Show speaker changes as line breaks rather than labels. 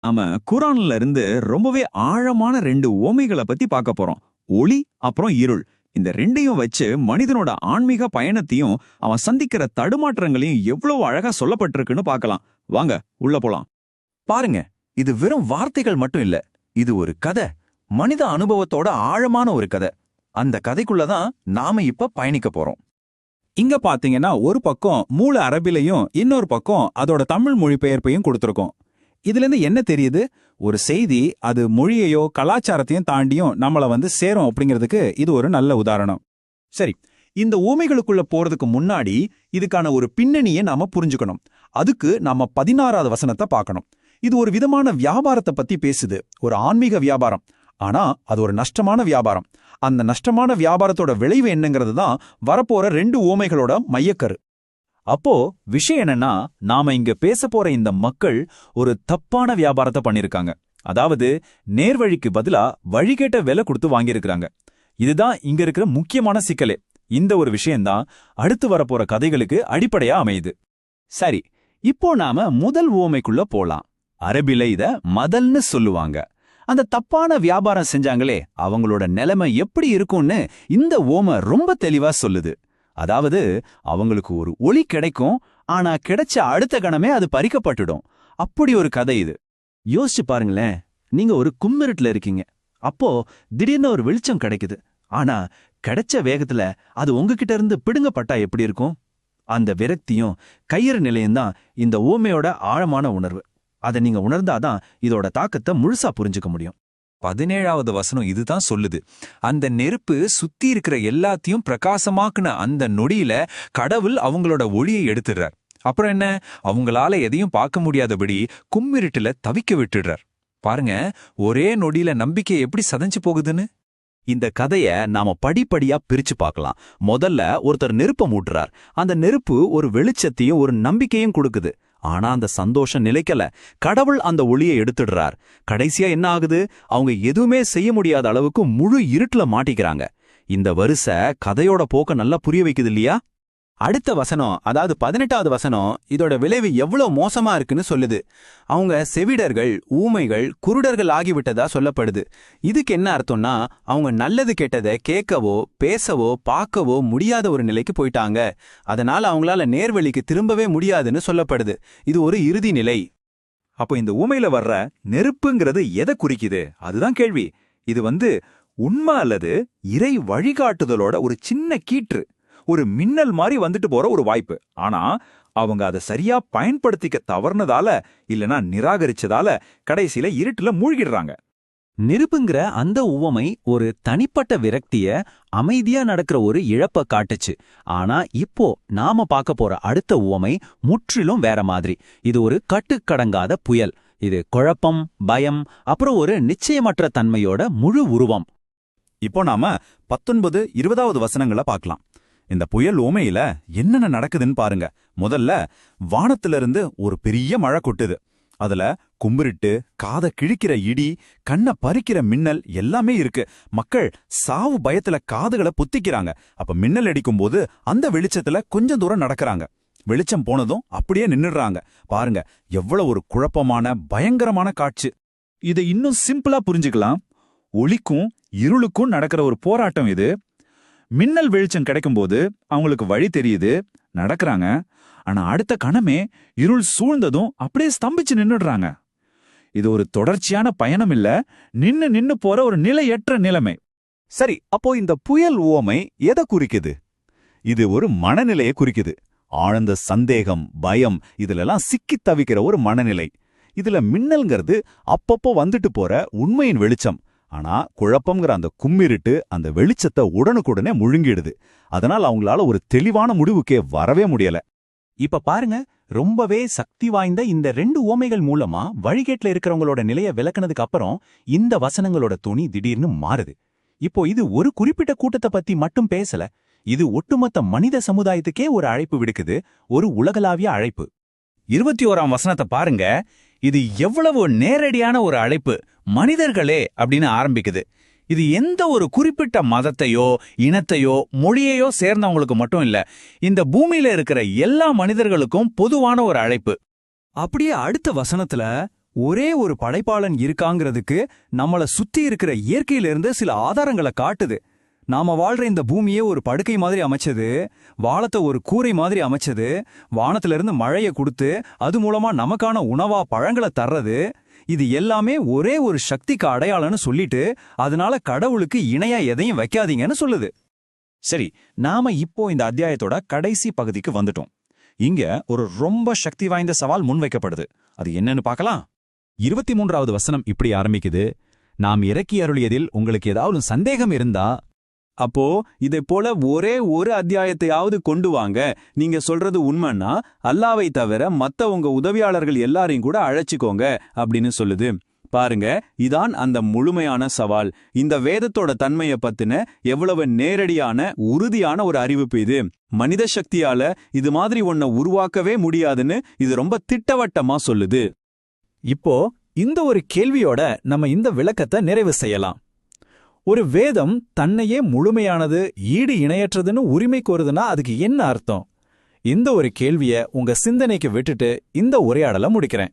நாம குர்ஆன்ல இருந்து ரொம்பவே ஆழமான ரெண்டு உவமைகளை பத்தி பார்க்க போறோம். ஒளி அப்புறம் இருள். இந்த ரெண்டையும் வச்சு மனிதனோட ஆன்மீக பயணத்தையும் அவன் சந்திக்கிற தடுமாற்றங்களையும் எவ்வளவு அழகா சொல்லப்பட்டிருக்குன்னு பார்க்கலாம். வாங்க உள்ள போலாம்.
பாருங்க, இது வெறும் வார்த்தைகள் மட்டும் இல்ல. இது ஒரு கதை. மனித அனுபவத்தோட ஆழமான ஒரு கதை. அந்த கதைக்குள்ளதான் நாம இப்ப பயணிக்க போறோம்.
இங்க பாத்தீங்கன்னா ஒரு பக்கம் மூல அரபிலையும் இன்னொரு பக்கம் அதோட தமிழ் மொழிபெயர்ப்பையும் கொடுத்திருக்கோம். இதுல இருந்து என்ன தெரியுது? ஒரு செய்தி அது மொழியையோ கலாச்சாரத்தையும் தாண்டியும் நம்மள சேரும் அப்படிங்கிறதுக்கு இது ஒரு நல்ல உதாரணம்.
சரி, இந்த ஊமைகளுக்குள்ள போறதுக்கு முன்னாடி இதுக்கான ஒரு பின்னணியை நாம புரிஞ்சுக்கணும். அதுக்கு நாம 16வது வசனத்தை பார்க்கணும். இது ஒரு விதமான வியாபாரத்தை பத்தி பேசுது, ஒரு ஆன்மீக வியாபாரம். ஆனா அது ஒரு நஷ்டமான வியாபாரம். அந்த நஷ்டமான வியாபாரத்தோட விளைவு என்னங்கிறது தான் வரப்போற 2 ஊமைகளோட மையக்கரு. அப்போ விஷயம் என்னன்னா, நாம இங்க பேச போற இந்த மக்கள் ஒரு தப்பான வியாபாரத்தை பண்ணிருக்காங்க. அதாவது நேர்வழிக்கு பதிலா வழிகேட்ட விலை கொடுத்து வாங்கியிருக்கிறாங்க. இதுதான் இங்க இருக்கிற முக்கியமான சிக்கலே. இந்த ஒரு விஷயம்தான் அடுத்து வரப்போற கதைகளுக்கு அடிப்படையா அமையுது. சரி, இப்போ நாம முதல் உவமைக்குள்ள போலாம். அரபில இத மதல்னு சொல்லுவாங்க. அந்த தப்பான வியாபாரம் செஞ்சாங்களே, அவங்களோட நிலைமை எப்படி இருக்கும்னு இந்த ஓமை ரொம்ப தெளிவா சொல்லுது. அதாவது அவங்களுக்கு ஒரு ஒளி கிடைக்கும், ஆனா கிடைச்ச அடுத்த கணமே அது பறிக்கப்பட்டுடும். அப்படி ஒரு கதை இது. யோசிச்சு பாருங்களேன், நீங்க ஒரு கும்மிருட்டுல இருக்கீங்க. அப்போ திடீர்னு ஒரு வெளிச்சம் கிடைக்குது. ஆனா கிடைச்ச வேகத்துல அது உங்ககிட்ட இருந்து பிடுங்கப்பட்டா எப்படி இருக்கும்? அந்த விரக்தியும் கயிறு நிலையும் தான் இந்த ஊமையோட ஆழமான உணர்வு. அதை நீங்க உணர்ந்தாதான் இதோட தாக்கத்தை முழுசா புரிஞ்சுக்க முடியும். 17வது வசனம் இதுதான் சொல்லுது. அந்த நெருப்பு சுத்தி இருக்கிற எல்லாத்தையும் பிரகாசமாக்குன அந்த நொடியில கடவுள் அவங்களோட ஒளியை எடுத்துடுறார். அப்புறம் என்ன? அவங்களால எதையும் பார்க்க முடியாதபடி கும்மிருட்டுல தவிக்க விட்டுடுறார். பாருங்க, ஒரே நொடியில நம்பிக்கை எப்படி சதைஞ்சு போகுதுன்னு. இந்த கதைய நாம படிப்படியா பிரிச்சு பார்க்கலாம். முதல்ல ஒருத்தர் நெருப்ப மூட்டுறார். அந்த நெருப்பு ஒரு வெளிச்சத்தையும் ஒரு நம்பிக்கையும் கொடுக்குது. ஆனா அந்த சந்தோஷம் நிலைக்கல. கடவுள் அந்த ஒளியை எடுத்துடுறார். கடைசியா என்ன ஆகுது? அவங்க எதுவுமே செய்ய முடியாத அளவுக்கு முழு இருட்டுல மாட்டிக்கிறாங்க. இந்த வரிசை கதையோட போக்க நல்லா புரிய வைக்குது இல்லையா? அடுத்த வசனம், அதாவது 18வது வசனம், இதோட விளைவு எவ்வளவு மோசமா இருக்குன்னு சொல்லுது. அவங்க செவிடர்கள், ஊமைகள், குருடர்கள் ஆகிவிட்டதா சொல்லப்படுது. இதுக்கு என்ன அர்த்தம்னா, அவங்க நல்லது கெட்டதை கேட்கவோ பேசவோ பார்க்கவோ முடியாத ஒரு நிலைக்கு போயிட்டாங்க. அதனால அவங்களால நேர்வழிக்கு திரும்பவே முடியாதுன்னு சொல்லப்படுது. இது ஒரு இறுதி நிலை. அப்போ இந்த ஊமையில வர்ற நெருப்புங்கிறது எதை குறிக்குது? அதுதான் கேள்வி. இது உண்மை அல்லது இறை வழிகாட்டுதலோட ஒரு சின்ன கீற்று, ஒரு மின்னல் மாதிரி வந்துட்டு போற ஒரு வாய்ப்பு. ஆனா அவங்க அதை சரியா பயன்படுத்திக்க தவறுனதால இல்லனா நிராகரிச்சதால கடைசியில இருட்டுல மூழ்கிடுறாங்க. நெருப்புங்கிற அந்த உவமை ஒரு தனிப்பட்ட விரக்திய, அமைதியா நடக்கிற ஒரு இழப்ப காட்டுச்சு. ஆனா இப்போ நாம பார்க்க போற அடுத்த உவமை முற்றிலும் வேற மாதிரி. இது ஒரு கட்டுக்கடங்காத புயல். இது குழப்பம், பயம், அப்புறம் ஒரு நிச்சயமற்ற தன்மையோட முழு உருவம். இப்போ நாம 19, 20வது வசனங்களை பார்க்கலாம். இந்த புயல் ஓமையில என்னென்ன நடக்குதுன்னு பாருங்க. முதல்ல வானத்திலிருந்து ஒரு பெரிய மழை கொட்டுது. அதுல கும்பிரிட்டு, காதை கிழிக்கிற இடி, கண்ணை பறிக்கிற மின்னல் எல்லாமே இருக்கு. மக்கள் சாவு பயத்துல காதுகளை புத்திக்கிறாங்க. அப்ப மின்னல் அடிக்கும் போது அந்த வெளிச்சத்துல கொஞ்சம் தூரம் நடக்கிறாங்க. வெளிச்சம் போனதும் அப்படியே நின்னுடுறாங்க. பாருங்க, எவ்வளவு ஒரு குழப்பமான பயங்கரமான காட்சி. இதை இன்னும் சிம்பிளா புரிஞ்சுக்கலாம். ஒளிக்கும் இருளுக்கும் நடக்கிற ஒரு போராட்டம் இது. மின்னல் வெளிச்சம் கிடைக்கும்போது அவங்களுக்கு வழி தெரியுது, நடக்கிறாங்க. ஆனா அடுத்த கணமே இருள் சூழ்ந்ததும் அப்படியே ஸ்தம்பிச்சு நின்னுடுறாங்க. இது ஒரு தொடர்ச்சியான பயணம் இல்ல, நின்னு போற ஒரு நிலையற்ற நிலைமை. சரி, அப்போ இந்த புயல் உவமை எதை குறிக்குது? இது ஒரு மனநிலையை குறிக்குது. ஆழ்ந்த சந்தேகம், பயம், இதுலெல்லாம் சிக்கி தவிக்கிற ஒரு மனநிலை. இதுல மின்னல்ங்கிறது அப்பப்போ வந்துட்டு போற உண்மையின் வெளிச்சம். ஆனா குழப்பம்ங்கிற அந்த கும்மிருட்டு அந்த வெளிச்சத்தை உடனுக்குடனே முழுங்கிடுது. அதனால அவங்களால ஒரு தெளிவான முடிவுக்கே வரவே முடியல. இப்ப பாருங்க, ரொம்பவே சக்தி வாய்ந்த இந்த 2 உவமைகள் மூலமா வழிகேட்ல இருக்கிறவங்களோட நிலைய விளக்குனதுக்கு அப்புறம் இந்த வசனங்களோட துணி திடீர்னு மாறுது. இப்போ இது ஒரு குறிப்பிட்ட கூட்டத்தை பத்தி மட்டும் பேசல. இது ஒட்டுமொத்த மனித சமுதாயத்துக்கே ஒரு அழைப்பு விடுக்குது, ஒரு உலகளாவிய அழைப்பு. 21ஆம் வசனத்தை பாருங்க. இது எவ்வளவு நேரடியான ஒரு அழைப்பு. மனிதர்களே அப்படின்னு ஆரம்பிக்குது. இது எந்த ஒரு குறிப்பிட்ட மதத்தையோ இனத்தையோ மொழியையோ சேர்ந்தவங்களுக்கு மட்டும் இல்ல, இந்த பூமியில இருக்கிற எல்லா மனிதர்களுக்கும் பொதுவான ஒரு அழைப்பு. அப்படியே அடுத்த வசனத்துல ஒரே ஒரு படைப்பாளன் இருக்காங்கிறதுக்கு நம்மள சுத்தி இருக்கிற இயற்கையிலிருந்து சில ஆதாரங்களை காட்டுது. நாம வாழ்ற இந்த பூமியே ஒரு படுக்கை மாதிரி அமைச்சது, வானத்தை ஒரு கூரை மாதிரி அமைச்சது, வானத்திலிருந்து மழையை கொடுத்து அது மூலமா நமக்கான உணவா பழங்களை தர்றது, இது எல்லாமே ஒரே ஒரு சக்திக்கு அடையாளம்னு சொல்லிட்டு அதனால கடவுளுக்கு இணையா எதையும் வைக்காதீங்கன்னு சொல்லுது.
சரி, நாம இப்போ இந்த அத்தியாயத்தோட கடைசி பகுதிக்கு வந்துட்டோம். இங்க ஒரு ரொம்ப சக்தி வாய்ந்த சவால் முன்வைக்கப்படுது. அது என்னன்னு பார்க்கலாம்.
23வது வசனம் இப்படி ஆரம்பிக்குது. நாம் இறக்கி அருளியதில் உங்களுக்கு ஏதாவது சந்தேகம் இருந்தா,
அப்போ இதை போல ஒரே ஒரு அத்தியாயத்தையாவது கொண்டு வாங்க. நீங்க சொல்றது உண்மைன்னா அல்லாவை தவிர மத்த உங்க உதவியாளர்கள் எல்லாரையும் கூட அழைச்சிக்கோங்க அப்படின்னு சொல்லுது. பாருங்க, இதான் அந்த முழுமையான சவால். இந்த வேதத்தோட தன்மையை பத்தின எவ்வளவு நேரடியான உறுதியான ஒரு அறிவிப்பு இது. மனித சக்தியால இது மாதிரி ஒன்ன உருவாக்கவே முடியாதுன்னு இது ரொம்ப திட்டவட்டமா சொல்லுது.
இப்போ இந்த ஒரு கேள்வியோட நம்ம இந்த விளக்கத்தை நிறைவு செய்யலாம். ஒரு வேதம் தன்னையே முழுமையானது, ஈடு இணையற்றதுன்னு உரிமை கோருதுன்னா அதுக்கு என்ன அர்த்தம்? இந்த ஒரு கேள்வியை உங்க சிந்தனைக்கு விட்டுட்டு இந்த உரையாடலை முடிக்கிறேன்.